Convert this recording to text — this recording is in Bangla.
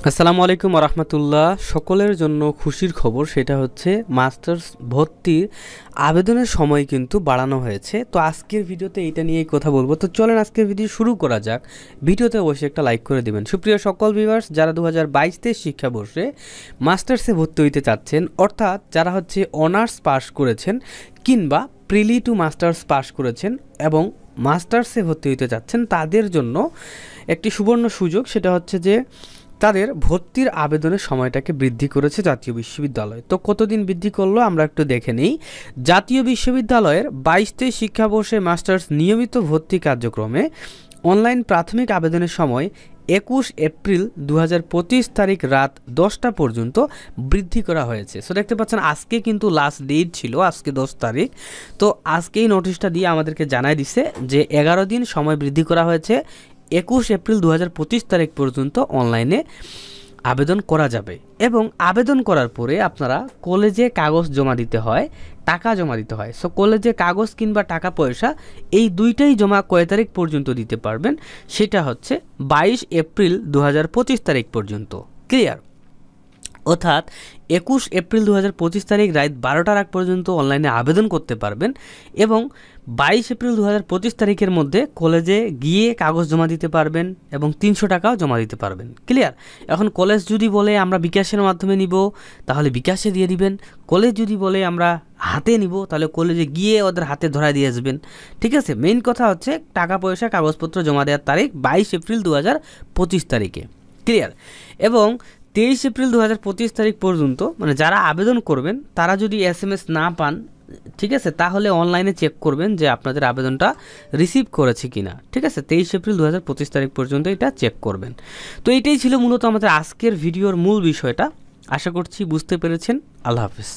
আসসালামু আলাইকুম রাহমাতুল্লাহ। সকলের জন্য খুশির খবর, সেটা হচ্ছে মাস্টার্স ভর্তির আবেদনের সময় কিন্তু বাড়ানো হয়েছে। তো আজকের ভিডিওতে এটা নিয়েই কথা বলবো। তো চলেন আজকের ভিডিও শুরু করা যাক। ভিডিওতে অবশ্যই একটা লাইক করে দিবেন। সুপ্রিয় সকল ভিউয়ার্স, যারা 2022-23 শিক্ষাবর্ষে মাস্টার্সে ভর্তি হইতে চাচ্ছেন, অর্থাৎ যারা হচ্ছে অনার্স পাস করেছেন কিংবা প্রিলি টু মাস্টার্স পাস করেছেন এবং মাস্টার্সে ভর্তি হইতে চাচ্ছেন, তাদের জন্য একটি সুবর্ণ সুযোগ। সেটা হচ্ছে যে তাদের ভর্তির আবেদনের সময়টাকে বৃদ্ধি করেছে জাতীয় বিশ্ববিদ্যালয়। তো কতদিন বৃদ্ধি করলো আমরা একটু দেখে নিই। জাতীয় বিশ্ববিদ্যালয়ের 22-23 শিক্ষাবর্ষে মাস্টার্স নিয়মিত ভর্তি কার্যক্রমে অনলাইন প্রাথমিক আবেদনের সময় 21 এপ্রিল 2025 তারিখ রাত 10টা পর্যন্ত বৃদ্ধি করা হয়েছে। সো দেখতে পাচ্ছেন আজকে কিন্তু লাস্ট ডেট ছিল, আজকে 10 তারিখ। তো আজকেই নোটিশটা দিয়ে আমাদেরকে জানাই দিছে যে 11 দিন সময় বৃদ্ধি করা হয়েছে। 21 এপ্রিল 2025 তারিখ পর্যন্ত অনলাইনে আবেদন করা যাবে এবং আবেদন করার পরে আপনারা কলেজে কাগজ জমা দিতে হয়, টাকা জমা দিতে হয়। সো কলেজে কাগজ কিংবা টাকা পয়সা এই দুইটাই জমা কয় তারিখ পর্যন্ত দিতে পারবেন, সেটা হচ্ছে 22 এপ্রিল 2025 তারিখ পর্যন্ত। ক্লিয়ার? অর্থাৎ 21 এপ্রিল 2025 তারিখ রাত 12টার আগ পর্যন্ত অনলাইনে আবেদন করতে পারবেন এবং 22 এপ্রিল 2025 তারিখের মধ্যে কলেজে গিয়ে কাগজ জমা দিতে পারবেন এবং 300 টাকাও জমা দিতে পারবেন। ক্লিয়ার? এখন কলেজ যদি বলে আমরা বিকাশের মাধ্যমে নিব, তাহলে বিকাশে দিয়ে দিবেন। কলেজ যদি বলে আমরা হাতে নিব, তাহলে কলেজে গিয়ে ওদের হাতে ধরা দিয়ে আসবেন। ঠিক আছে? মেইন কথা হচ্ছে টাকা পয়সা কাগজপত্র জমা দেওয়ার তারিখ 22 এপ্রিল 2025 তারিখে। ক্লিয়ার? এবং 23 এপ্রিল 2025 তারিখ পর্যন্ত মানে যারা আবেদন করবেন তারা যদি SMS না পান, ঠিক আছে, তাহলে অনলাইনে চেক করবেন যে আপনাদের আবেদনটা রিসিভ করেছে কিনা। ঠিক আছে? 23 এপ্রিল 2025 তারিখ পর্যন্ত এটা চেক করবেন। তো এটাই ছিল মূলত আমাদের আজকের ভিডিওর মূল বিষয়টা। আশা করছি বুঝতে পেরেছেন। আল্লাহ হাফেজ।